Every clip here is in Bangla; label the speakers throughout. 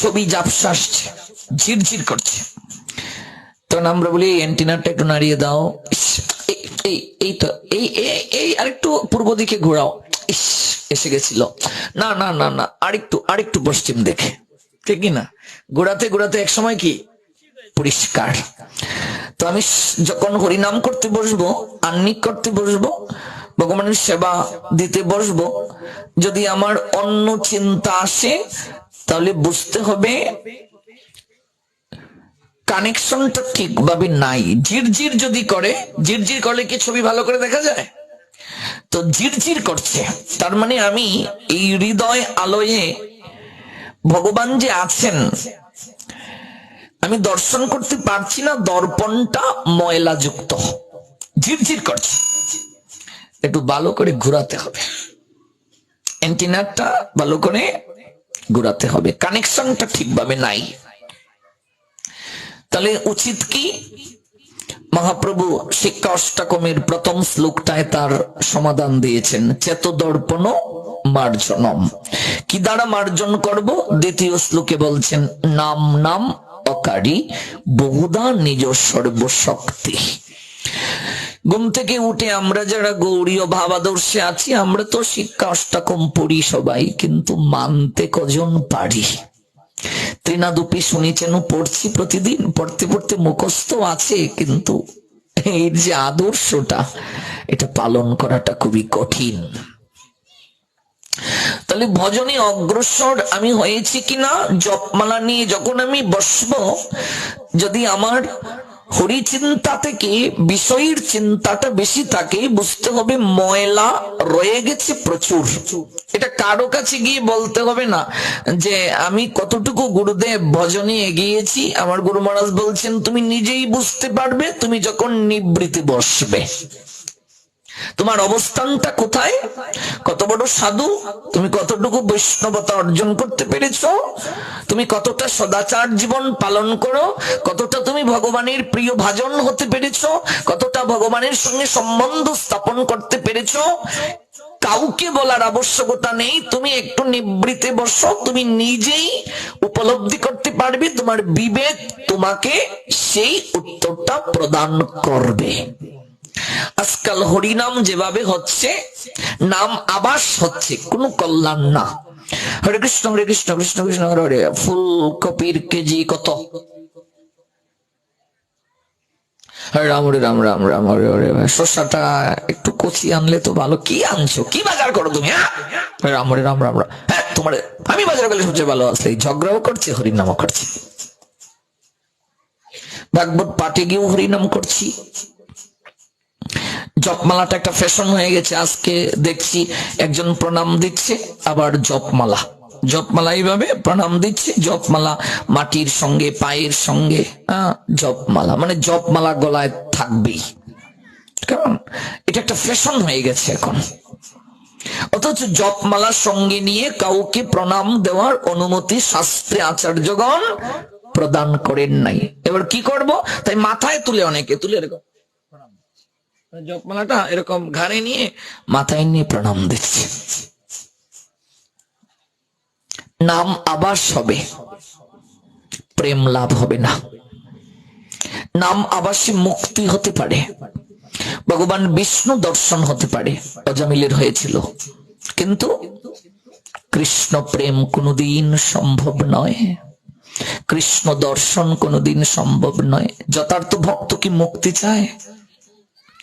Speaker 1: ছবি ঝাপসা আসছে, ঝিরঝির করছে, তখন আমরা বলি অ্যান্টিনাটা একটু নাড়িয়ে দাও, এই তো এই আরেকটু পূর্ব দিকে ঘোরাও, ইস এসে গেছিল, না না না না আরেকটু পশ্চিম দেখে, ঠিক না? ঘোরাতে ঘোরাতে এক সময় কি পরিষ্কার। তো আমি যখন হরিনাম করতে বসবো, আহ্নিক করতে বসবো, ভগবানের সেবা দিতে বসবো, যদি আমার অন্য চিন্তা আসে তাহলে বুঝতে হবে কানেকশনটা ঠিকভাবে নাই। ঝিরঝির যদি করে, ঝিরঝির করলে কি ছবি ভালো করে দেখা যায়? তো ঝিরঝির করছে, তার মানে আমি এই হৃদয় আলোয়ে ভগবান যে আছেন আমি দর্শন করতে পারছি না, দর্পণটা ময়লা যুক্ত, ঝিরঝির করছে, একটু ভালো করে ঘোরাতে হবে, অ্যান্টিনাটা ভালো করে ঘোরাতে হবে, কানেকশনটা ঠিকভাবে নাই। তাহলে উচিত কি? মহাপ্রভু শিক্ষা অষ্টকমের প্রথম শ্লোকটায় তার সমাধান দিয়েছেন, চেত দর্পণ মার্জনম। কি দ্বারা মার্জন করব? দ্বিতীয় শ্লোকে বলছেন, নাম নাম অকারী বহুধা নিজ সর্বশক্তি। ঘুম থেকে উঠে আমরা যারা গৌড়ীয় ভাবাদর্শে আছি, আমরা তো শিক্ষা অষ্টকম পড়ি সবাই, কিন্তু মানতে কজন পারি? ত্রিনাদুপি শুনেছেন, পড়ছি প্রতিদিন, পড়তে পড়তে মুখস্থ আছে, কিন্তু এই যে আদর্শটা এটা পালন করাটা খুবই কঠিন। তাহলে ভজনে অগ্রসর আমি হয়েছি কিনা, জপমালা নিয়ে যখন আমি বসবো, যদি আমার হরি চিন্তা থেকে বিষয়ের চিন্তাটা বেশি থাকে, বুঝতে হবে ময়লা রয়ে গেছে প্রচুর। এটা কারো কাছে গিয়ে বলতে হবে না যে আমি কতটুকু গুরুদেব ভজনে এগিয়েছি। আমার গুরু মহারাজ বলছেন তুমি নিজেই বুঝতে পারবে তুমি যখন নিবৃত্তি বসবে, তোমার অবস্থানটা কোথায়, কত বড় সাধু, তুমি কতটুকু বৈষ্ণবতা অর্জন করতে পেরেছো, তুমি কতটা সদাচার জীবন পালন করো, কতটা তুমি ভগবানের প্রিয় ভাজন হতে পেরেছো, কতটা ভগবানের সঙ্গে সম্বন্ধ স্থাপন করতে পেরেছো, কাউকে বলার আবশ্যকতা নেই। তুমি একটু নিবৃত্তে বসো, তুমি নিজেই উপলব্ধি করতে পারবে, তোমার বিবেক তোমাকে সেই উত্তরটা প্রদান করবে। আজকাল হরিনাম যেভাবে হচ্ছে, নাম আবাস হচ্ছে, কোনো কল্যাণ না। হরে কৃষ্ণ কৃষ্ণ কৃষ্ণ হরে হরে। ফুলকপির কেজি কত? হরে রাম হরে রাম রাম রাম হরে হরে। শসাটা একটু কচি আনলে তো ভালো। কি আনছো, কি বাজার করো তুমি? হরে রাম হরে রাম রাম রাম। হ্যাঁ তোমার আমি বাজার করলে সবচেয়ে ভালো আসলে ঝগড়াও করছে, হরিনামও করছি। ভাগবত পাঠে গিয়েও হরিনাম করছি। জপমালাটা একটা ফ্যাশন হয়ে গেছে। আজকে দেখছি একজন প্রণাম দিচ্ছে, আবার জপমালা এইভাবে প্রণাম দিচ্ছে, জপমালা মাটির সঙ্গে পায়ের সঙ্গে, জপমালা মানে জপমালা গলায় থাকবেই, কারণ এটা একটা ফ্যাশন হয়ে গেছে এখন। অথচ জপমালার সঙ্গে নিয়ে কাউকে প্রণাম দেওয়ার অনুমতি শাস্ত্রে আচার্যগণ প্রদান করেন নাই। এবার কি করব? তাই মাথায় তুলে, অনেকে তুলে এরকম জপমালাটা এরকম ঘাড়ে নিয়ে মাথায় নিয়ে প্রণাম দিচ্ছে। নাম আবাস হবে, প্রেম লাভ হবে না। নাম আবাসে মুক্তি হতে পারে, ভগবান বিষ্ণু দর্শন হতে পারে, অজামিলের হয়েছিল, কিন্তু কৃষ্ণ প্রেম কোনোদিন সম্ভব নয়, কৃষ্ণ দর্শন কোনোদিন সম্ভব নয়। যথার্থ ভক্ত কি মুক্তি চায়?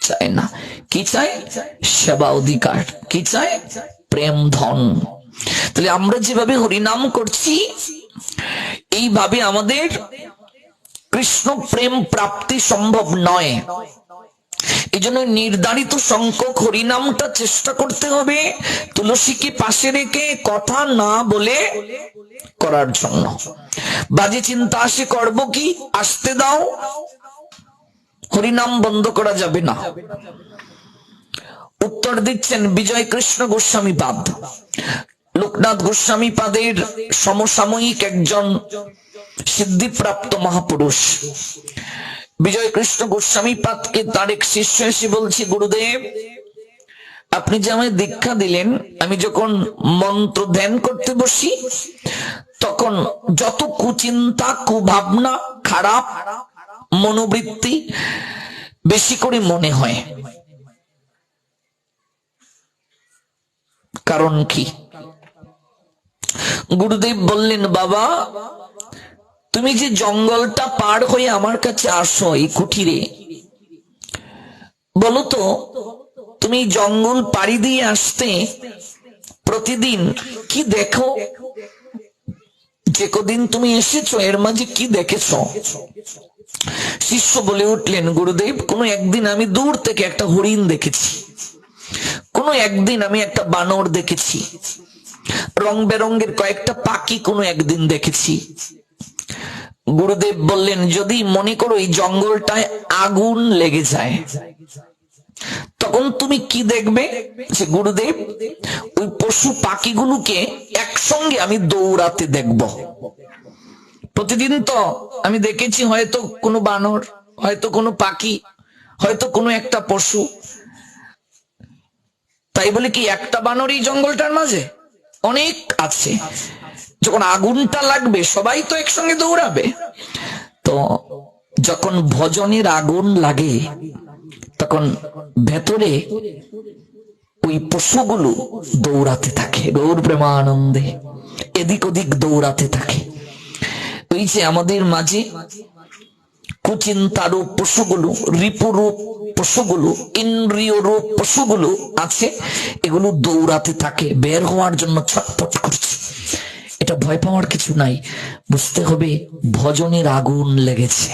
Speaker 1: চায় না। কি চায়? সেবা অধিকার। কি চায়? প্রেম ধন। তাহলে আমরা যেভাবে হরিনাম করছি, এইভাবে আমাদের কৃষ্ণ প্রেম প্রাপ্তি সম্ভব নয়। এই জন্য নির্ধারিত সংখ্যক হরিনামটা চেষ্টা করতে হবে তুলসীকে পাশে রেখে, কথা না বলে করার জন্য। বাজে চিন্তা আসে, করব কি, আসতে দাও, হরিনাম বন্ধ করা যাবে না। উত্তর দিচ্ছেন বিজয় কৃষ্ণ গোস্বামী পাদ। লোকনাথ গোস্বামী পাদের সমসাময়িক একজন সিদ্ধিপ্রাপ্ত মহাপুরুষ বিজয় কৃষ্ণ গোস্বামী পাদকে তার এক শিষ্য এসে বলছি, গুরুদেব আপনি যে আমায় দীক্ষা দিলেন, আমি যখন মন্ত্র ধ্যান করতে বসি তখন যত কুচিন্তা, কুভাবনা, খারাপ মনোবৃত্তি বেশি করে মনে হয়। কারণ কি? গুরুদেব বললেন, বাবা তুমি যে জঙ্গলটা পার হয়ে আমার কাছে আসো এই কুঠিরে, বলো তো তুমি জঙ্গল পাড়ি দিয়ে আসতে প্রতিদিন কি দেখো? যে কদিন তুমি এসেছো এর মাঝে কি দেখেছো? শিষ্য বলে উঠলেন, গুরুদেব কোনো একদিন আমি দূর থেকে একটা হরিণ দেখেছি, কোনো একদিন আমি একটা বানর দেখেছি, রং বেরঙ্গের কয়েকটা পাখি কোনো একদিন দেখেছি। গুরুদেব বললেন, যদি মনে করো এই জঙ্গলটায় আগুন লেগে যায় তখন তুমি কি দেখবে? যে গুরুদেব ওই পশু পাখিগুলোকে একসঙ্গে আমি দৌড়াতে দেখব। প্রতিদিন তো আমি দেখেছি হয়তো কোনো বানর, হয়তো কোনো পাখি, হয়তো কোনো একটা পশু। তাই বলে কি একটা বানর এই জঙ্গলটার মাঝে? অনেক আছে। যখন আগুনটা লাগবে সবাই তো একসঙ্গে দৌড়াবে। তো যখন ভজনের আগুন লাগে তখন ভেতরে ওই পশুগুলো দৌড়াতে থাকে, গৌর প্রেমানন্দে এদিক ওদিক দৌড়াতে থাকে। ওই যে আমাদের মাঝে কুচিন্তারূপ পশুগুলো, রিপুরূপ পশুগুলো, ইন্দ্রিয় রূপ পশুগুলো আছে, এগুলো দৌড়াতে থাকে, বের হওয়ার জন্য ছটফট করছে। এটা ভয় পাওয়ার কিছু নাই, বুঝতে হবে ভজনের আগুন লেগেছে,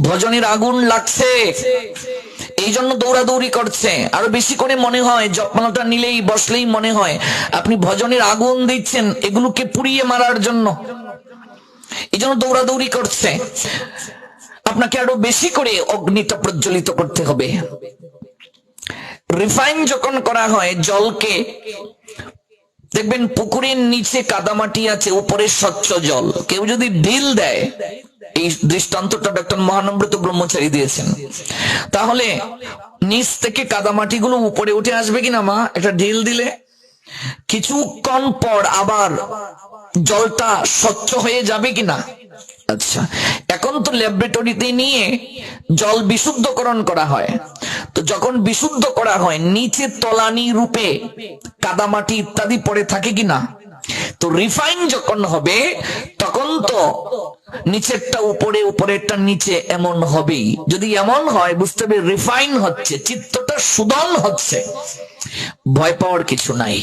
Speaker 1: ভজনের আগুন লাগছে, এই জন্য দৌড়াদৌড়ি করছে। আরো বেশি করে মনে হয় জপমালাটা নিলেই বসলেই মনে হয় আপনি ভজনের আগুন দিচ্ছেন এগুলোকে পুড়িয়ে মারার জন্য, এই জন্য দৌড়াদৌড়ি করছে। আপনাকে আরো বেশি করে অগ্নিটা প্রজ্বলিত করতে হবে। রিফাইন যখন করা হয় জলকে, দেখবেন পুকুরের নিচে কাদামাটি আছে, উপরে স্বচ্ছ জল, কেউ যদি ঢিল দেয়, এই দৃষ্টান্তটা ডক্টর মহানম্রত ব্রহ্মচারী দিয়েছেন, তাহলে নিচ থেকে কাদামাটিগুলো উপরে উঠে আসবে কিনা? মা একটা ঢিল দিলে কিছুক্ষণ পর আবার জলটা স্বচ্ছ হয়ে যাবে কিনা? আচ্ছা, এখন তো ল্যাবরেটরিতে নিয়ে জল বিশুদ্ধকরণ করা হয়, তো যখন বিশুদ্ধ করা হয় নিচে তলানি রূপে কাদামাটি ইত্যাদি পড়ে থাকে কিনা? তো রিফাইন যখন হবে তখন তো নিচেরটা উপরে, উপরেরটা নিচে, এমন হবেই। যদি এমন হয় বুঝতে হবে রিফাইন হচ্ছে, চিত্তটা সুদল হচ্ছে। ভয় পাওয়ার কিছু নাই,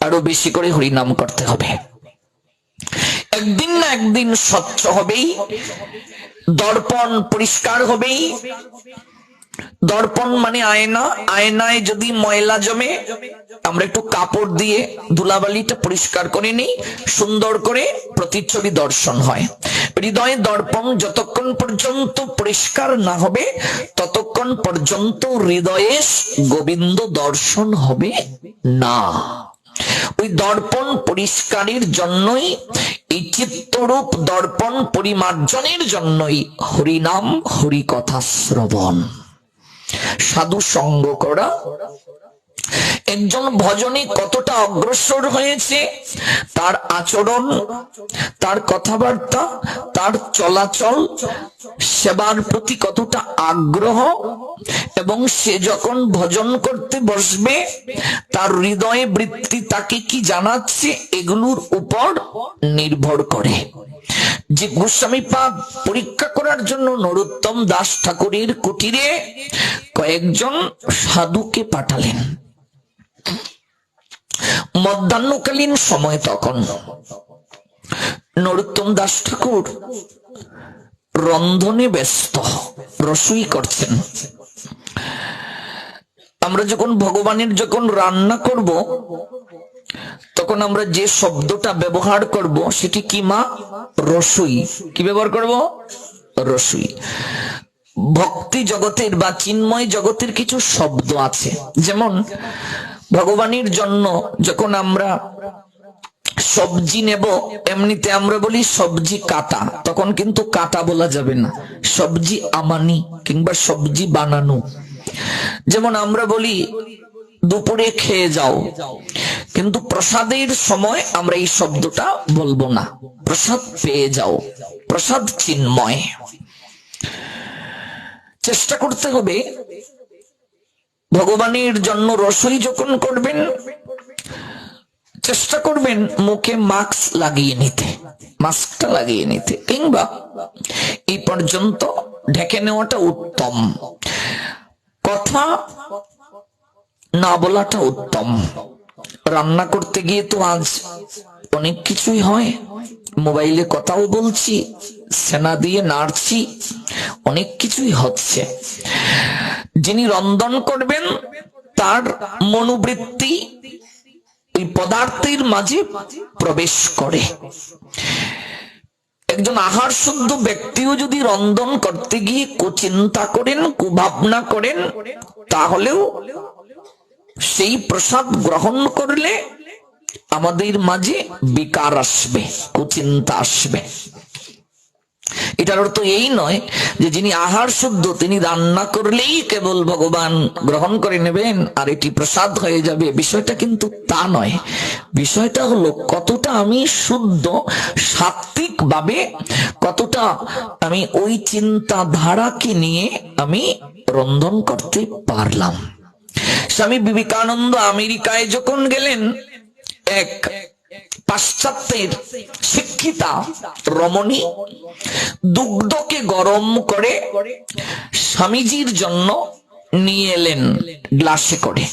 Speaker 1: আরো বেশি করে হরিনাম করতে হবে। একদিন না একদিন স্বচ্ছ হবেই, দর্পণ পরিষ্কার হবেই। দর্পণ মানে আয়না, আয়নায় যদি ময়লা জমে আমরা একটু কাপড় দিয়ে ধুলাবালিটা পরিষ্কার করে নিই, সুন্দর করে প্রতিচ্ছবি দর্শন হয়। হৃদয়ে দর্পণ যতক্ষণ পর্যন্ত পরিষ্কার না হবে ততক্ষণ পর্যন্ত হৃদয়ে গোবিন্দ দর্শন হবে না। ওই দর্পণ পরিষ্কারের জন্যই, এই চিত্তরূপ দর্পণ পরিমার্জনের জন্যই হরিনাম, হরিকথা শ্রবণ, সাধু সঙ্গ করা। একজন ভজনে কতটা অগ্রসর হয়েছে, তার আচরণ, তার কথাবার্তা, তার চলাচল, সেবার প্রতি কতটা আগ্রহ, এবং সে যখন ভজন করতে বসবে তার হৃদয়ে বৃত্তি তাকে কি জানাচ্ছে, এগুলোর উপর নির্ভর করে। যে গোস্বামী পাদ পরীক্ষা করার জন্য নরোত্তম দাস ঠাকুরের কুটিরে কয়েকজন সাধুকে পাঠালেন। মধ্যাহ্নকালীন সময়, তখন নরোত্তম দাস ঠাকুর রন্ধনে ব্যস্ত, রসুই করছেন। আমরা যখন ভগবানের যখন রান্না করব তখন আমরা যে শব্দটা ব্যবহার করব সেটি কি মা? রসুই। কি ব্যবহার করব? রসুই। ভক্তি জগতের বা চিন্ময় জগতের কিছু শব্দ আছে, যেমন ভগবানের জন্য যখন আমরা সবজি নেব, এমনিতে আমরা বলি সবজি কাটা, তখন কিন্তু কাটা বলা যাবে না, সবজি আমানি কিংবা সবজি বানানো। যেমন আমরা বলি দুপুরে খেয়ে যাও, কিন্তু প্রসাদের সময় আমরা এই শব্দটা বলবো না। প্রসাদ পেয়ে যাও, প্রসাদ চিন্ময়। চেষ্টা করতে হবে ভগবানের জন্য রসই যখন করবেন, চেষ্টা করবেন মুখে মাস্ক লাগিয়ে নিতে, মাস্কটা লাগিয়ে নিতে, কিংবা এই পর্যন্ত ঢেকে নেওয়াটা উত্তম। কথা না বলাটা উত্তম। রান্না করতে গিয়ে তো আজ অনেক কিছুই হয়, মোবাইলে কথাও বলছি, সেনা দিয়ে নাড়ছি, অনেক কিছুই হচ্ছে। যিনি রন্ধন করবেন তার মনোবৃত্তি ওই পদার্থের মাঝে প্রবেশ করে। একজন আহার শুদ্ধ ব্যক্তিও যদি রন্ধন করতে গিয়ে কুচিন্তা করেন, কুভাবনা করেন, তাহলেও সেই প্রসাদ গ্রহণ করলে আমাদের মাঝে বিকার আসবে, কুচিন্তা আসবে। এটার অর্থ এই নয় যে যিনি আহার শুদ্ধ তিনি রান্না করলেই কেবল ভগবান গ্রহণ করে নেবেন আর এটি প্রসাদ হয়ে যাবে, বিষয়টা কিন্তু তা নয়। বিষয়টা হলো কতটা আমি শুদ্ধ সাত্বিক ভাবে, কতটা আমি ওই চিন্তাধারাকে নিয়ে আমি রন্ধন করতে পারলাম। স্বামী বিবেকানন্দ আমেরিকায় যখন গেলেন, এক পাশ্চাত্যের শিক্ষিতা রমণী দুগ্ধকে গরম করে স্বামীজির জন্য নিয়ে এলেন গ্লাসে করে।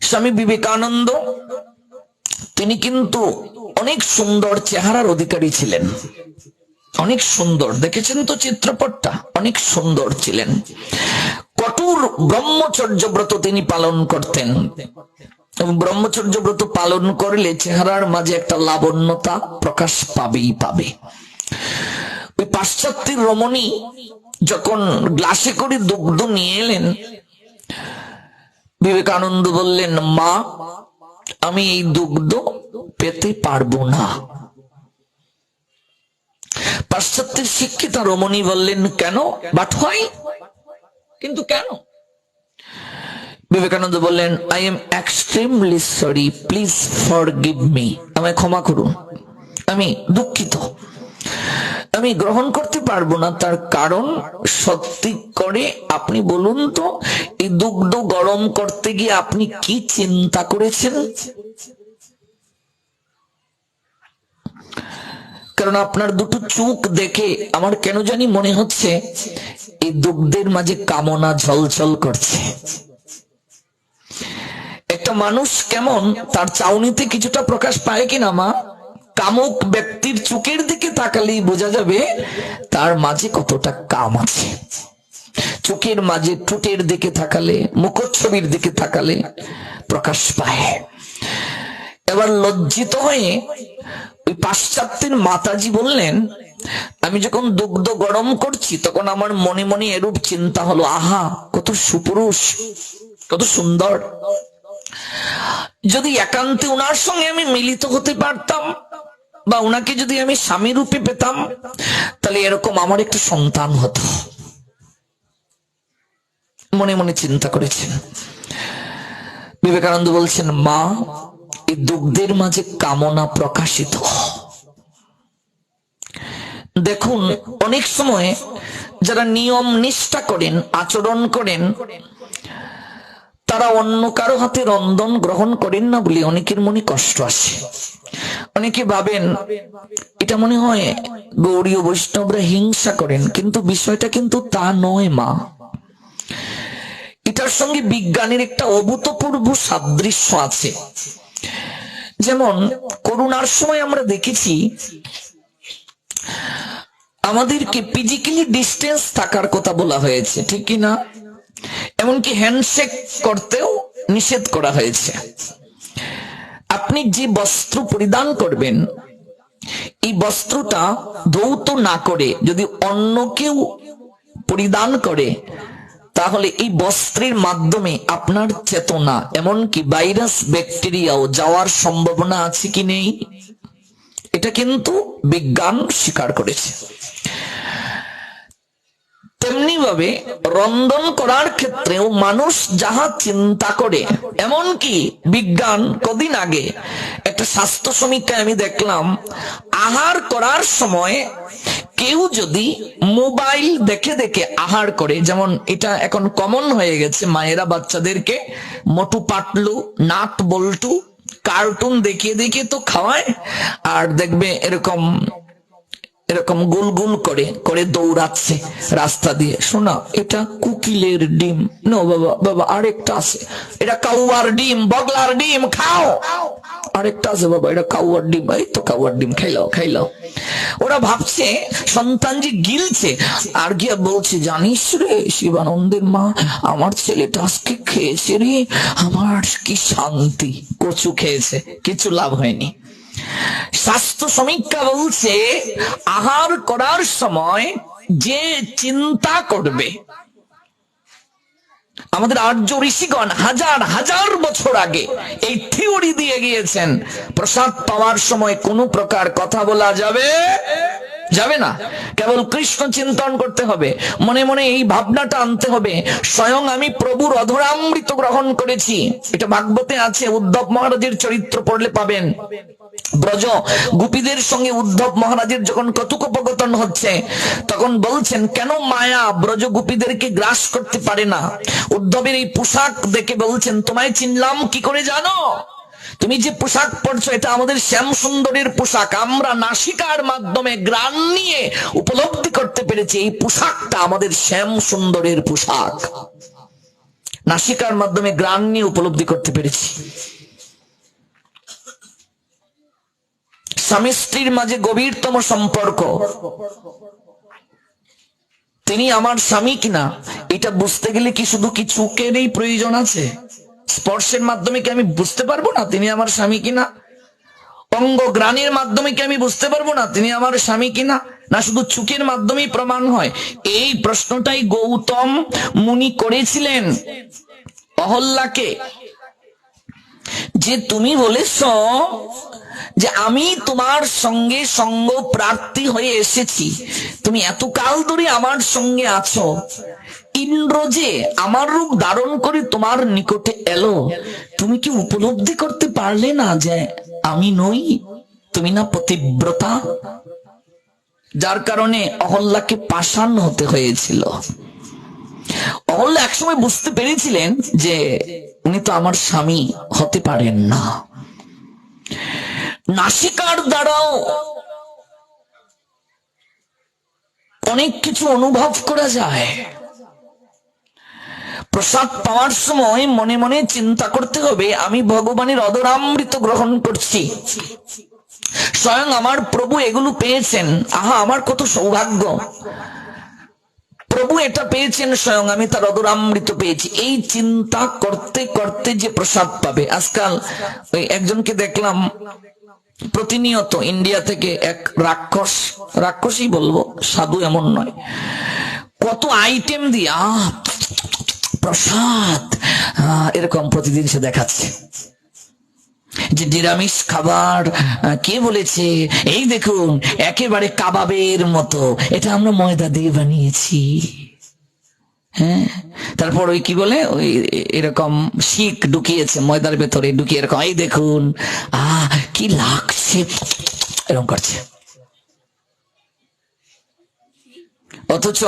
Speaker 1: স্বামী বিবেকানন্দ তিনি কিন্তু অনেক সুন্দর চেহারার অধিকারী ছিলেন, অনেক সুন্দর, দেখেছেন তো চিত্রপটটা, অনেক সুন্দর ছিলেন। কঠোর ব্রহ্মচর্য ব্রত তিনি পালন করতেন। ব্রহ্মচর্য ব্রত পালন করলে চেহারার মাঝে একটা লাবণ্যতা প্রকাশ পাবেই পাবে। ওই পাশ্চাত্যের রমণী যখন গ্লাসে করে দুগ্ধ নিয়ে এলেন, বিবেকানন্দ বললেন, মা আমি এই দুগ্ধ পেতে পারবো না। পাশ্চাত্যের শিক্ষিতা রমণী বললেন, কেন? বাট হয়, কিন্তু কেন? বিবেকানন্দ বললেন, I am extremely sorry, please forgive me, আমায় ক্ষমা করুন, আমি দুঃখিত, আমি গ্রহণ করতে পারবো না। তার কারণ সত্যি করে আপনি বলুন তো, এই দুগ্ধ গরম করতে গিয়ে আপনি কি চিন্তা করেছেন? কারণ আপনার দুটো চোখ দেখে আমার কেন জানি মনে হচ্ছে এই দুগ্ধের মাঝে কামনা ঝলঝল করছে। একটা মানুষ কেমন তার চাউনিতে কিছুটা প্রকাশ পায় কিনা মা? কামুক ব্যক্তির চোখের দিকে তাকালেই বোঝা যাবে তার মাঝে কতটা কাম আছে। চোখের মাঝে, ঠোঁটের দিকে তাকালে, মুখচ্ছবির দিকে তাকালে প্রকাশ পায়। এবার লজ্জিত হয়ে ওই পাশ্চাত্যের মাতাজি বললেন, আমি যখন দুগ্ধ গরম করছি তখন আমার মনে মনে এরূপ চিন্তা হলো, আহা কত সুপুরুষ, কত সুন্দর, যদি একান্তে উনার সঙ্গে আমি মিলিত হতে পারতাম বা উনাকে যদি আমি স্বামী রূপে পেতাম, তাহলে এরকম আমার একটা সন্তান হতো। মনে মনে চিন্তা করেছেন। বিবেকানন্দ বলছেন, মা এই দুগ্ধের মাঝে কামনা প্রকাশিত। দেখুন, অনেক সময় যারা নিয়ম নিষ্ঠা করেন, আচরণ করেন, তারা অন্য কারো হাতে রন্ধন গ্রহণ করেন না বলে অনেকের মনে কষ্ট আসে। অনেকে ভাবেন এটা মনে হয় গৌড়ীয় বৈষ্ণবরা হিংসা করেন, কিন্তু বিষয়টা কিন্তু তা নয় মা। এটার সঙ্গে বিজ্ঞানের একটা অভূতপূর্ব সাদৃশ্য আছে। যেমন করোনার সময় আমরা দেখেছি আমাদেরকে ফিজিক্যালি ডিস্টেন্স থাকার কথা বলা হয়েছে, ঠিক কিনা? এমনকি হ্যান্ডশেক করতেও নিষেধ করা হয়েছে। আপনি যে বস্ত্র পরিধান করবেন, এই বস্ত্রটা ধৌত না করে যদি অন্য কেউ পরিধান করে, তাহলে এই বস্ত্রের মাধ্যমে আপনার চেতনা, এমনকি ভাইরাস ব্যাকটেরিয়াও যাওয়ার সম্ভাবনা আছে কি নেই, এটা কিন্তু বিজ্ঞান স্বীকার করেছে। তেমনি ভাবে রন্ধন করার ক্ষেত্রেও মানুষ যাহা চিন্তা করে, এমনকি বিজ্ঞান কদিন আগে একটা স্বাস্থ্য সমীক্ষায় আমি দেখলাম, আহার করার সময় কেউ যদি মোবাইল দেখে দেখে আহার করে, যেমন এটা এখন কমন হয়ে গেছে, মায়েরা বাচ্চাদেরকে মোটু পাতলু নাট বল্টু কার্টুন দেখিয়ে দেখিয়ে তো খাওয়ায়, আর দেখবে এরকম এরকম গুল গুল করে করে দৌড়াচ্ছে রাস্তা দিয়ে। শোনা, এটা কুকিলের ডিম, নো বাবা বাবা আরেকটা আছে, এটা কাউয়ার ডিম, বগলার ডিম খাও, আরেকটা আছে বাবা এটা কাউয়ার ডিম, এই তো কাউয়ার ডিম খাইলাও খাইলাও। ওরা ভাবছে সন্তান যে গিলছে, আর গিয়া বলছে, জানিস রে শিবানন্দের মা, আমার ছেলেটা আজকে খেয়েছে রে, আমার কি শান্তি। কচু খেয়েছে, কিছু লাভ হয়নি। স্বাস্থ্য সমীক্ষা বলছে আহার করার সময় যে চিন্তা করবে, আমাদের আর্য ঋষিগণ হাজার হাজার বছর আগে এই থিওরি দিয়ে গিয়েছেন, প্রসাদ পাওয়ার সময় কোনো প্রকার কথা বলা যাবে যাবে না, কেবল কৃষ্ণ চিন্তন করতে হবে, মনে মনে এই ভাবনাটা আনতে হবে, স্বয়ং আমি প্রভুর অধরামৃত গ্রহণ করেছি। এটা ভাগবতে আছে, উদ্ধব মহারাজের চরিত্র পড়লে পাবেন। ব্রজ গোপীদের সঙ্গে উদ্ধব মহারাজের যখন কথোপকথন হচ্ছে, তখন বলছেন কেন মায়া ব্রজ গোপীদেরকে গ্রাস করতে পারে না। উদ্ধবের এই পোশাক দেখে বলছেন, তোমায় চিনলাম কি করে জানো? তুমি যে পোশাক পরছো এটা আমাদের শ্যাম সুন্দরের পোশাক, আমরা নাসিকার মাধ্যমে গ্রাণ নিয়ে উপলব্ধি করতে পেরেছি এই পোশাকটা আমাদের শ্যাম সুন্দরের পোশাক, নাসিকার মাধ্যমে গ্রাণ নিয়ে উপলব্ধি করতে পেরেছি। স্বামী স্ত্রীর মাঝে গভীরতম সম্পর্ক, তিনি আমার স্বামী কিনা এটা বুঝতে গেলে কি শুধু কি চোখেরই প্রয়োজন আছে? স্পর্শের মাধ্যমে কি আমি বুঝতে পারবো না তিনি আমার স্বামী কিনা? অঙ্গ গ্রাণের মাধ্যমে কি আমি বুঝতে পারবো না তিনি আমার স্বামী কিনা? না শুধু চোখের মাধ্যমেই প্রমাণ হয়? এই প্রশ্নটাই গৌতম মুনি করেছিলেন অহল্যাকে, যে তুমি বলেছ যে আমি তোমার সঙ্গে সঙ্গ প্রার্থী হয়ে এসেছি, তুমি এতকাল ধরে আমার সঙ্গে আছো, ইন্দ্র যে আমার রূপ ধারণ করে তোমার নিকটে এলো, তুমি কি উপলব্ধি করতে পারলে না যে আমি নই, তুমি না পতিব্রতা? যার কারণে অহল্যাকে পাষাণ হতে হয়েছিল। অহল্যা একসময় বুঝতে পেরেছিলেন যে উনি তো আমার স্বামী হতে পারেন না। নাসিকার দ্বারাও অনেক কিছু অনুভব করা যায়। প্রসাদ পাওয়ার সময় মনে মনে চিন্তা করতে হবে আমি ভগবানের অধরামৃত গ্রহণ করছি, স্বয়ং আমার প্রভু এগুলো পেয়েছেন, আহা আমার কত সৌভাগ্য, প্রভু এটা পেয়েছেন স্বয়ং, আমি তার অধরামৃত পেয়েছি। এই চিন্তা করতে করতে যে প্রসাদ পাবে। আজকাল ওই একজনকে দেখলাম প্রতিনিয়ত ইন্ডিয়া থেকে এক রাক্ষসই বলবো, সাধু এমন নয়, কত আইটেম দিয়ে প্রসাদ এরকম প্রতিদিন সে দেখাচ্ছে যে নিরামিষ খাবার কে বলেছে, এই দেখুন একেবারে কাবাবের মতো, এটা আমরা ময়দা দিয়ে বানিয়েছি। হ্যাঁ, তারপর ওই কি বলে ওই এরকম শিক ঢুকিয়েছে ময়দার ভেতরে, ঢুকিয়ে এরকম এই দেখুন কি লাগছে, এরকম করছে। অথচ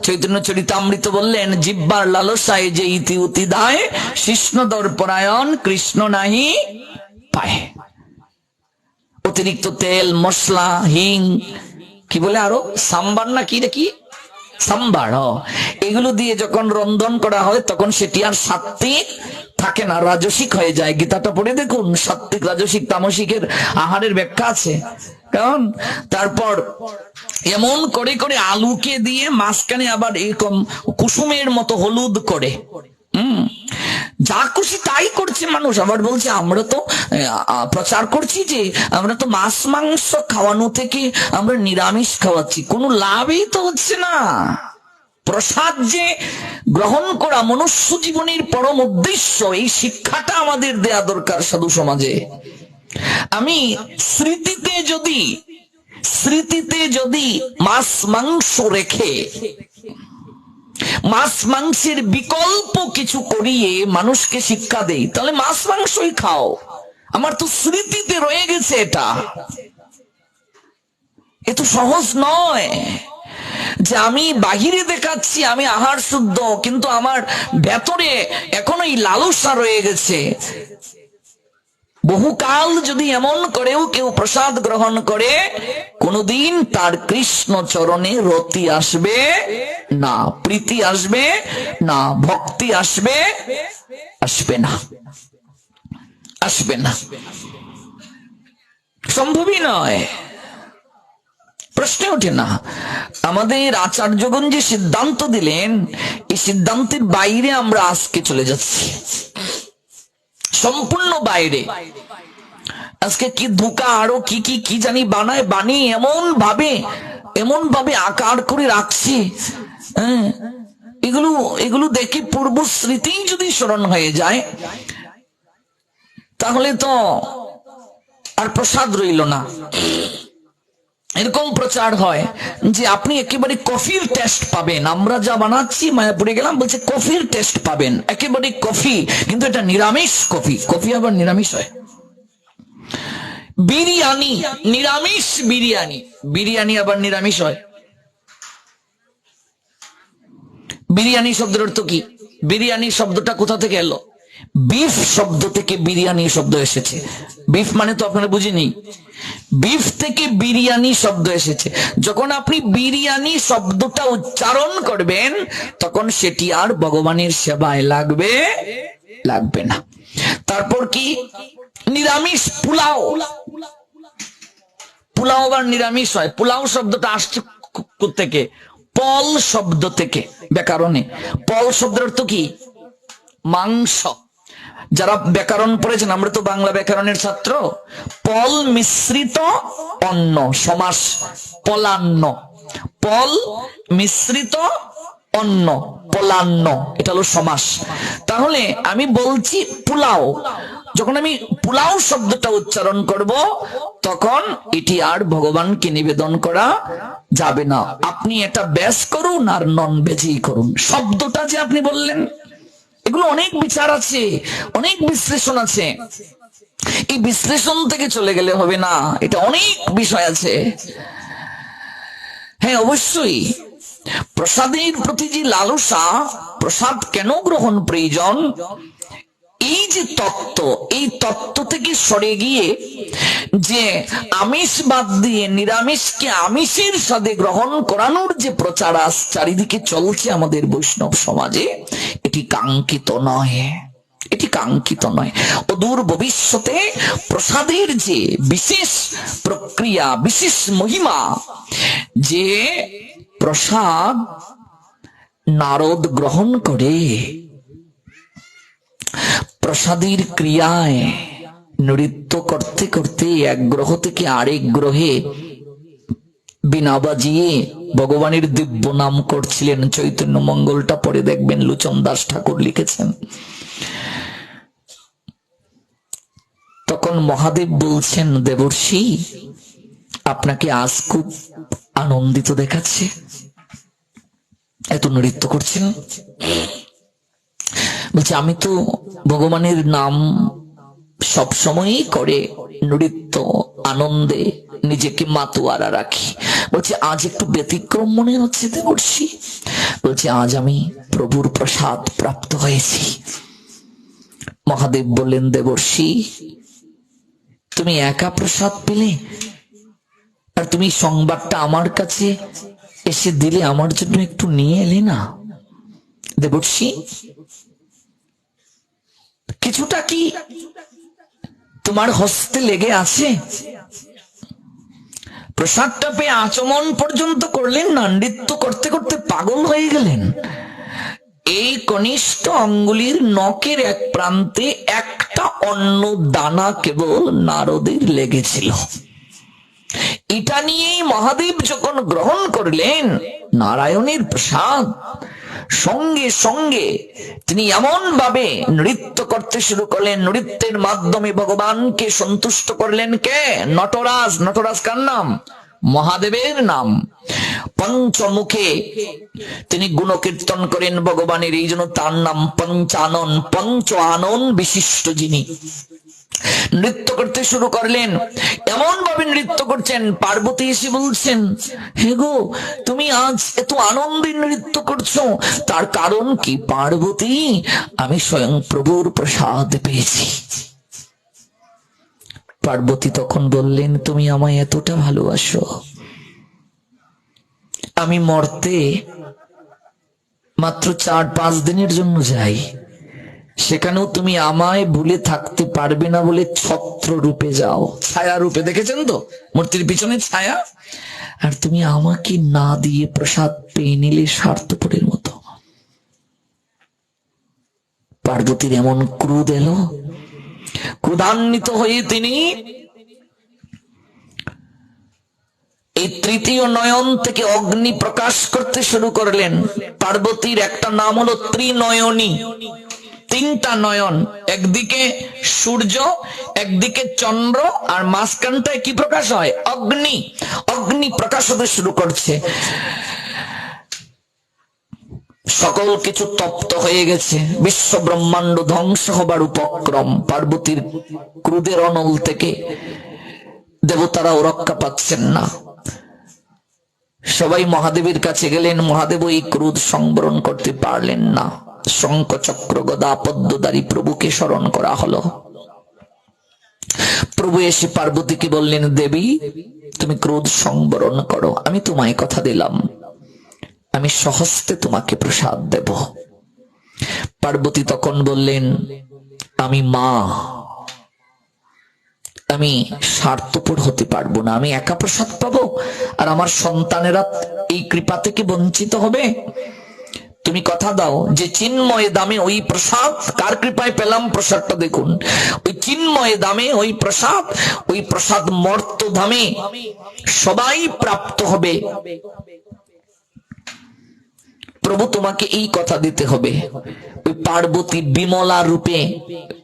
Speaker 1: চৈতন্য চরিতামৃত বললেন জিহ্বার লালসায় যে ইতি উতি দায়, কৃষ্ণ দর্পরায়ণ কৃষ্ণ নাহি পায়। অতিরিক্ত তেল মশলা হিং কি বলে আরো সাম্বার না কি দেখি সাম্বার, এগুলো দিয়ে যখন রন্ধন করা হয় তখন সেটি আর সাত্বিক থাকে না, রাজসিক হয়ে যায়। গীতাটা পড়ে দেখুন, সাত্বিক রাজসিক তামসিকের আহারের ব্যাখ্যা আছে। কারণ তারপর এমন করে করে আলুকে দিয়ে মাঝখানে আবার এরকম কুসুমের মতো হলুদ করে যা খুশি তাই করছে মানুষ। আবার বলছে আমরা তো প্রচার করছি যে আমরা তো মাছ মাংস খাওয়ানো থেকে আমরা নিরামিষ খাওয়াচ্ছি, কোনো লাভই তো হচ্ছে না। প্রসাদ যে গ্রহণ করা মনুষ্য জীবনের পরম উদ্দেশ্য, এই শিক্ষাটা আমাদের দেয়া দরকার সাধু সমাজে। আমি স্মৃতিতে যদি মাছ মাংস রেখে মাছ মাংসের বিকল্প কিছু করিয়ে মানুষকে শিক্ষা দেই, তাহলে মাছ মাংসই খাও। আমার তো স্মৃতিতে রয়ে গেছে এটা। এ তো সহজ নয় যে আমি বাহিরে দেখাচ্ছি আমি আহার শুদ্ধ, কিন্তু আমার ভেতরে এখনো এই লালসা রয়ে গেছে। বহুকাল যদি এমন করেও কেউ প্রসাদ গ্রহণ করে, কোনদিন তার কৃষ্ণ চরণে রতি আসবে না, প্রীতি আসবে না, ভক্তি আসবে না, আসবে না, সম্ভবই নয়, প্রশ্ন ওঠে না। আমাদের আচার্যগণ যে সিদ্ধান্ত দিলেন, এই সিদ্ধান্তের বাইরে আমরা আজকে চলে যাচ্ছি, সম্পূর্ণ বাইরে। আজকে কি ধোঁকা আরো কি কি কি জানি বানিয়ে এমন ভাবে আকার করে রাখছি। হ্যাঁ, এগুলো দেখে পূর্ব স্মৃতি যদি স্মরণ হয়ে যায়, তাহলে তো আর প্রসাদ রইল না। এরকম প্রচার হয় যে আপনি একেবারে কফির টেস্ট পাবেন। আমরা যা বানাচ্ছি, মায়াপুরে গেলাম, বলছে কফির টেস্ট পাবেন, একেবারে কফি, কিন্তু এটা নিরামিষ কফি। কফি আবার নিরামিষ হয়। বিরিয়ানি নিরামিষ, বিরিয়ানি আবার নিরামিষ হয়। বিরিয়ানি শব্দের অর্থ কি? বিরিয়ানি শব্দটা কোথা থেকে এলো? বিফ শব্দ থেকে বিরিয়ানি শব্দ এসেছে। বিফ মানে তো আপনারা বুঝিনি, বিফ থেকে বিরিয়ানি শব্দ এসেছে। যখন আপনি বিরিয়ানি শব্দটা উচ্চারণ করবেন, তখন সেটি আর ভগবানের সেবায় লাগবে না। তারপর কি? নিরামিষ পোলাও, পোলাও আবার নিরামিষ হয়। পোলাও শব্দটা আসছে থেকে, পল শব্দ থেকে, ব্যাকরণে। পল শব্দের অর্থ কি? মাংস। যারা ব্যাকরণ পড়েছেন, আমরা তো বাংলা ব্যাকরণের ছাত্র, পল মিশ্রিত অন্ন, সমাস পলান্ন, পল মিশ্রিত অন্ন, পলান্ন, এটা হলো সমাস। তাহলে আমি বলছি পোলাও, যখন আমি পোলাও শব্দটা উচ্চারণ করব, তখন এটি আর ভগবানকে নিবেদন করা যাবে না। আপনি এটা ভেজ করুন আর নন ভেজই করুন। শব্দটা যে আপনি বললেন, এগুলো অনেক বিচার আছে, অনেক বিশ্লেষণ আছে। এই বিশ্লেষণ থেকে চলে গেলে হবে না, এটা অনেক বিষয় আছে। হ্যাঁ, অবশ্যই প্রসাদের প্রতি যে লালসা, প্রসাদ কেন গ্রহণ প্রয়োজন, এই যে তত্ত্ব, এই তত্ত্ব থেকে সরে গিয়ে যে আমিষ বাদ দিয়ে নিরামিষকে আমিষের সাথে গ্রহণ করানোর যে প্রচার চারিদিকে চলছে আমাদের বৈষ্ণব সমাজে, এটি কাঙ্ক্ষিত নয়, এটি কাঙ্ক্ষিত নয়। অদূর ভবিষ্যতে প্রসাদের যে বিশেষ প্রক্রিয়া, বিশেষ মহিমা, যে প্রসাদ নারদ গ্রহণ করে, প্রসাদের ক্রিয়ায় নৃত্য করতে করতে এক গ্রহ থেকে আরেক গ্রহে বিনা বাজিয়ে ভগবানের দিব্য নাম করছিলেন। চৈতন্য মঙ্গলটা পরে দেখবেন, লোচন দাস ঠাকুর লিখেছেন। তখন মহাদেব বলছেন, দেবর্ষি, আপনাকে আজ খুব আনন্দিত দেখাচ্ছে, এত নৃত্য করছেন। বলছে, আমি তো ভগবানের নাম সবসময়ই করে নৃত্য আনন্দে নিজেকে মাতোয়ারা রাখি। বলছে, আজ একটু ব্যতিক্রম মনে হচ্ছে দেবর্ষি। বলছে, আজ আমি প্রভুর প্রসাদ প্রাপ্ত হয়েছি। মহাদেব বললেন, দেবর্ষি, তুমি একা প্রসাদ পেলে, আর তুমি সংবাদটা আমার কাছে এসে দিলে, আমার জন্য একটু নিয়ে এলে না দেবর্ষি? কিছুটা কি তোমার হস্তে লেগে আছে? প্রসাদটা পেয়ে আচমন পর্যন্ত করলেন না, নৃত্য করতে করতে পাগল হয়ে গেলেন। এই কনিষ্ঠ অঙ্গুলির নখের এক প্রান্তে একটা অন্ন দানা কেবল নারদের লেগেছিল। এটা নিয়েই মহাদেব যখন গ্রহণ করলেন নারায়ণের প্রসাদ, সঙ্গে সঙ্গে তিনি এমন ভাবে নৃত্য করতে শুরু করলেন, নৃত্যের মাধ্যমে ভগবানকে সন্তুষ্ট করলেন। কে? নটরাজ। নটরাজ কার নাম? মহাদেবের নাম। পঞ্চমুখে তিনি গুণকীর্তন করেন ভগবানের, এই জন্য তার নাম পঞ্চানন, পঞ্চ আনন বিশিষ্ট যিনি। নৃত্য করতে শুরু করলেন, এমন ভাবে নৃত্য করছেন, পার্বতী এসে বলছেন, হে গো, তুমি আজ এত আনন্দে নৃত্য করছো, তার কারণ কি? পার্বতী, আমি স্বয়ং প্রভুর প্রসাদ পেয়েছি। পার্বতী তখন বললেন, তুমি আমায় এতটা ভালোবাসো, আমি মরতে মাত্র 4-5 দিনের জন্য যাই, সেখানেও তুমি আমায় ভুলে থাকতে পারবে না বলে ছত্র রূপে যাও, ছায়া রূপে। দেখেছেন তো মূর্তির পিছনে ছায়া, আর তুমি আমাকে না দিয়ে প্রসাদ পেয়ে নিলে স্বার্থপরের মতো। পার্বতীর এমন ক্রোধ এলো, ক্রোধান্বিত হয়ে তিনি এই তৃতীয় নয়ন থেকে অগ্নি প্রকাশ করতে শুরু করলেন। পার্বতীর একটা নাম হলো ত্রিনয়নী, 3টা নয়ন, একদিকে সূর্য, একদিকে চন্দ্র, আর মাঝখানটায় কি প্রকাশ হয়? অগ্নি। অগ্নি প্রকাশ হতে শুরু করছে, সকল কিছু তপ্ত হয়ে গেছে, বিশ্ব ব্রহ্মাণ্ড ধ্বংস হবার উপক্রম। পার্বতীর ক্রোধের অনল থেকে দেবতারাও রক্ষা পাচ্ছেন না, সবাই মহাদেবের কাছে গেলেন, মহাদেব এই ক্রোধ সংবরণ করতে পারলেন না। শঙ্খ চক্র গদা পদ্মধারী প্রভুকে স্মরণ করা হলো। প্রভু এসে পার্বতীকে বললেন, দেবী, তুমি ক্রোধ সংবরণ করো, আমি তোমায় কথা দিলাম, আমি সহস্তে তোমাকে প্রসাদ দেব। পার্বতী তখন বললেন, আমি মা, আমি স্বার্থপর হতে পারবো না, আমি একা প্রসাদ পাবো আর আমার সন্তানেরা এই কৃপা থেকে বঞ্চিত হবে? তুমি কথা দাও যে চিন্ময় দামে ওই প্রসাদ, কার কৃপায় পেলাম প্রসাদটা দেখুন, ওই চিন্ময় দামে ওই প্রসাদ মর্ত ধামে সবাই প্রাপ্ত হবে। প্রভু তোমাকে এই কথা দিতে হবে। ওই পার্বতী বিমলা রূপে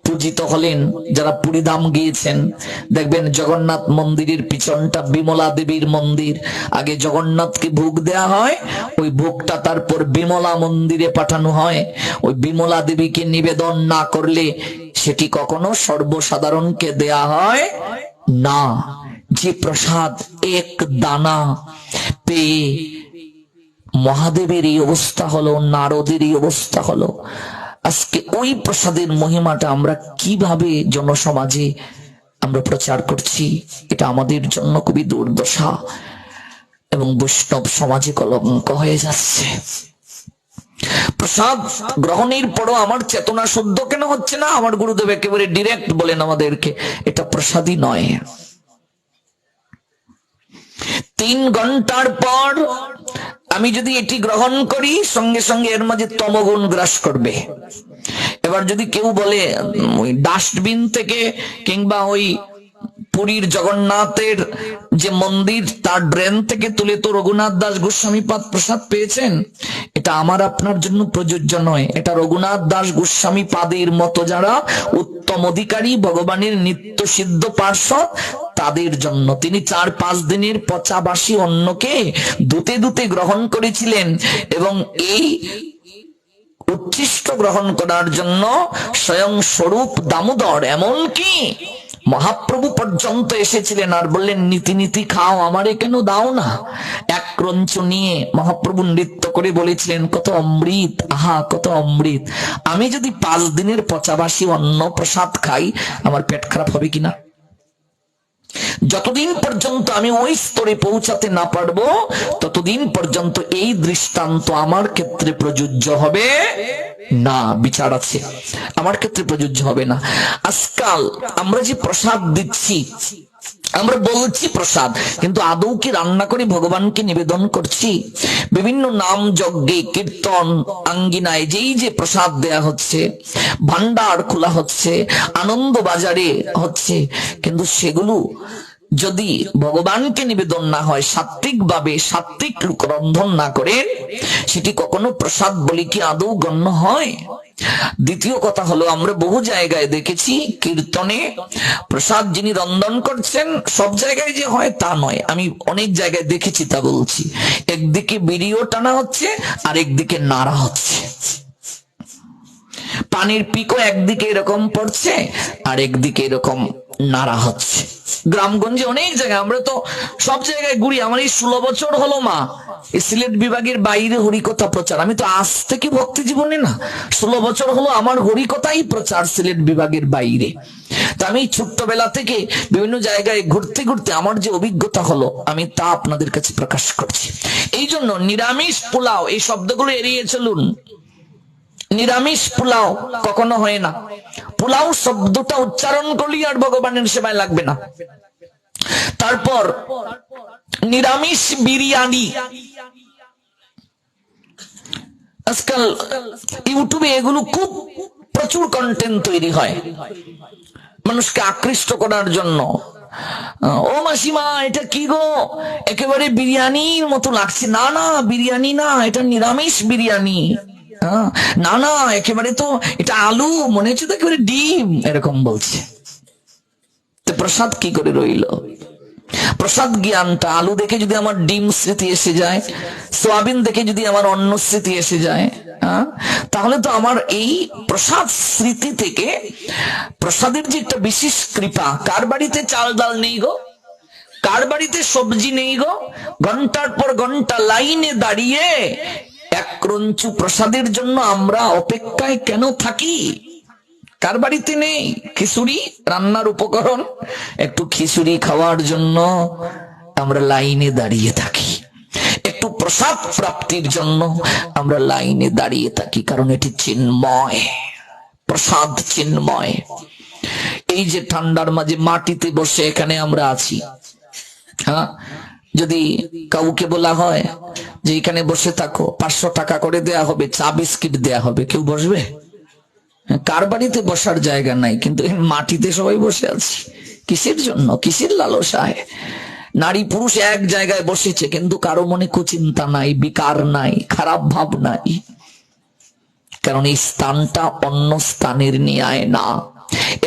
Speaker 1: পূজিত হলেন। যারা পুরীধাম গিয়েছেন দেখবেন জগন্নাথ মন্দিরের পিছনটা বিমলা দেবীর মন্দির। আগে জগন্নাথকে ভোগ দেয়া হয়, ওই ভোগটা তারপর বিমলা মন্দিরে পাঠানো হয়। ওই বিমলা দেবীকে নিবেদন না করলে সেটি কখনো সর্বসাধারণকে দেয়া হয় না। যে প্রসাদ এক দানা পেয়ে মহাদেবের এই অবস্থা হলো, নারদের এই অবস্থা হলো, আজকে ওই প্রসাদের মহিমাটা আমরা কিভাবে জনসমাজে আমরা প্রচার করছি, এটা আমাদের জন্য খুবই দুর্দশা এবং বৈষ্ণব সমাজে কলঙ্ক হয়ে যাচ্ছে। প্রসাদ গ্রহণের পরও আমার চেতনা শুদ্ধ কেন হচ্ছে না? আমার গুরুদেব একেবারে ডিরেক্ট বলেন আমাদেরকে, এটা প্রসাদই নয়। 3 ঘন্টার পর আমি যদি এটি গ্রহণ করি, সঙ্গে সঙ্গে এর মাঝে তমগুণ গ্রাস করবে। এবার যদি কেউ বলে ওই ডাস্টবিন থেকে কিংবা ওই পুরীর জগন্নাথের যে মন্দির তার ড্রেন থেকে তুলে তো রঘুনাথ দাস গোস্বামী পাদ প্রসাদ পেয়েছেন, এটা আমার আপনার জন্য প্রযোজ্য নয়। এটা রঘুনাথ দাস গোস্বামী পাদের মতো যারা উত্তম অধিকারী, ভগবানের নিত্য সিদ্ধ পার্ষদ, তাদের জন্য। তিনি 4-5 দিনের পচাবাসী অন্নকে দুতে দুতে গ্রহণ করেছিলেন এবং এই উচ্ছিষ্ট গ্রহণ করার জন্য স্বয়ং স্বরূপ দামোদর এমনকি মহাপ্রভু পর্যন্ত এসেছিলেন আর বললেন, নীতি নীতি খাও, আমারে কেন দাও না? এক ক্রঞ্চ নিয়ে মহাপ্রভু নৃত্য করে বলেছিলেন, কত অমৃত, আহা কত অমৃত। আমি যদি 5 দিনের পচাবাসী অন্ন প্রসাদ খাই, আমার পেট খারাপ হবে কিনা? যতদিন পর্যন্ত আমি ওই স্তরে পৌঁছাতে না পারবো, ততদিন পর্যন্ত এই দৃষ্টান্ত আমার ক্ষেত্রে প্রযোজ্য হবে না। বিচার আছে, আমার ক্ষেত্রে প্রযোজ্য হবে না। আজকাল আমরা যে প্রসাদ দিচ্ছি, আমরা বলছি প্রসাদ, কিন্তু আদৌ কি রান্না করে ভগবানকে নিবেদন করছি? বিভিন্ন নাম যজ্ঞে, কীর্তন আঙ্গিনায় যেই যে প্রসাদ দেয়া হচ্ছে, ভান্ডার খোলা হচ্ছে, আনন্দ বাজারে হচ্ছে, কিন্তু সেগুলো যদি ভগবানকে নিবেদন না হয়, সাত্বিক ভাবে সাত্বিক রন্ধন না করে, সেটি কখনো প্রসাদ বলি কি আদৌ গণ্য হয়? দ্বিতীয় কথা হলো, আমরা বহু জায়গায় দেখেছি কীর্তনে প্রসাদ যিনি রন্ধন করছেন, সব জায়গায় যে হয় তা নয়, আমি অনেক জায়গায় দেখেছি, তা বলছি। একদিকে বিড়িও টানা হচ্ছে আর একদিকে নাড়া হচ্ছে, পানির পিকও একদিকে এরকম পড়ছে আর একদিকে এরকম নাড়া হচ্ছে। গ্রামগঞ্জে অনেক জায়গায়, আমরা তো সব জায়গায় ঘুরি। আমার এই 16 বছর হলো মা এই সিলেট বিভাগের বাইরে হরিকথা প্রচার। আমি তো আজ থেকে ভক্তি জীবনে না, 16 বছর হলো আমার হরিকথাই প্রচার সিলেট বিভাগের বাইরে। তো আমি ছোট্টবেলা থেকে বিভিন্ন জায়গায় ঘুরতে ঘুরতে আমার যে অভিজ্ঞতা হলো, আমি তা আপনাদের কাছে প্রকাশ করছি। এই জন্য নিরামিষ পোলাও এই শব্দগুলো এড়িয়ে চলুন। নিরামিষ পোলাও কখনো হয় না। পোলাও শব্দটা উচ্চারণ করলেই আর ভগবানের সেবায় লাগবে না। তারপর নিরামিষ বিরিয়ানি, আজকাল ইউটিউবে এগুলো খুব প্রচুর কন্টেন্ট তৈরি হয় মানুষকে আকৃষ্ট করার জন্য। ও মাসিমা এটা কি গো, একেবারে বিরিয়ানির মতো লাগছে। না না, বিরিয়ানি না, এটা নিরামিষ বিরিয়ানি। না না, একেবারে তো এটা আলু, মনে হচ্ছে তো একেবারে ডিম, এরকম বলছে। তো প্রসাদ কি করে রইল? প্রসাদ জ্ঞানটা, আলু দেখে যদি আমার ডিম স্মৃতি এসে যায়, সোয়াবিন দেখে যদি আমার অন্ন স্মৃতি এসে যায়, তাহলে তো আমার এই প্রসাদ স্মৃতি থেকে প্রসাদের যে একটা বিশেষ কৃপা। কার বাড়িতে চাল ডাল নেই গো, কার বাড়িতে সবজি নেই গো, ঘন্টার পর ঘন্টা লাইনে দাঁড়িয়ে এক রঞ্চু প্রসাদের জন্য আমরা অপেক্ষায় কেন থাকি? কার বাড়িতে নেই খিচুড়ি রান্নার উপকরণ? একটু খিচুড়ি খাওয়ার জন্য আমরা লাইনে দাঁড়িয়ে থাকি, একটু প্রসাদ প্রাপ্তির জন্য আমরা লাইনে দাঁড়িয়ে থাকি, কারণ এটি চিন্ময়, প্রসাদ চিন্ময়। এই যে ঠান্ডার মাঝে মাটিতে বসে এখানে আমরা আছি, যদি কাউকে বলা হয় যে এখানে বসে থাকো, 500 টাকা করে দেয়া হবে, চা বিস্কিট দেয়া হবে, কেউ বসবে? কার বাড়িতে বসার জায়গা নাই, কিন্তু মাটিতে সবাই বসে আছি। কিসের জন্য? কিসের লালসায়? নারী পুরুষ এক জায়গায় বসেছে, কিন্তু কারো মনে কুচিন্তা নাই, বিকার নাই, খারাপ ভাব নাই, কারণ এই স্থানটা অন্য স্থানের ন্যায় না।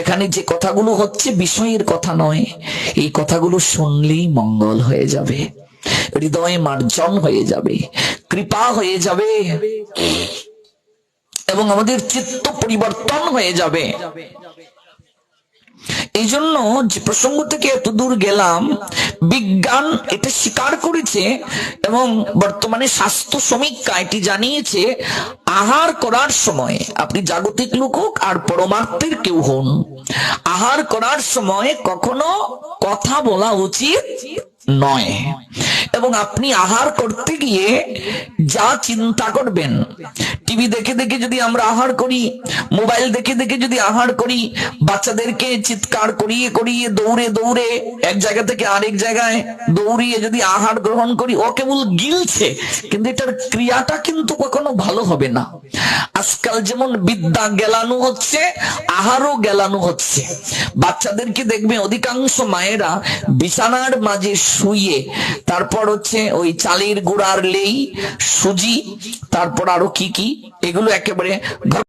Speaker 1: এখানে যে কথাগুলো হচ্ছে বিষয়ের কথা নয়, এই কথাগুলো শুনলেই মঙ্গল হয়ে যাবে, হৃদয়ে মার্জন হয়ে যাবে, কৃপা হয়ে যাবে, এবং আমাদের চিত্ত পরিবর্তন হয়ে যাবে। এই জন্য যে প্রসঙ্গ থেকে এত দূর গেলাম, বিজ্ঞান এটা স্বীকার করেছে এবং বর্তমানে স্বাস্থ্য সমীক্ষা এটি জানিয়েছে, আহার করার সময়, আপনি জাগতিক লোক হোক আর পরমার্থের কেউ হন, আহার করার সময় কখনো কথা বলা উচিত নয়। এবং আপনি আহার করতে গিয়ে যা চিন্তা করবেন, টিভি দেখে দেখে যদি আমরা আহার করি, মোবাইল দেখে দেখে যদি আহার করি, বাচ্চাদেরকে চিৎকার করিয়ে করিয়ে দৌড়ে দৌড়ে এক জায়গা থেকে আরেক জায়গায় দৌড়িয়ে যদি আহার গ্রহণ করি, ও কেবল গিলছে, কিন্তু এটার ক্রিয়াটা কিন্তু কখনো ভালো হবে না। আজকাল যেমন বিদ্যা গেলানো হচ্ছে, আহারও গেলানো হচ্ছে। বাচ্চাদেরকে দেখবে অধিকাংশ মায়েরা বিছানার মাঝে শুয়ে, তারপর হচ্ছে ওই চালের গুঁড়ার লেই, সুজি, তারপর আরো কি কি, এগুলো একেবারে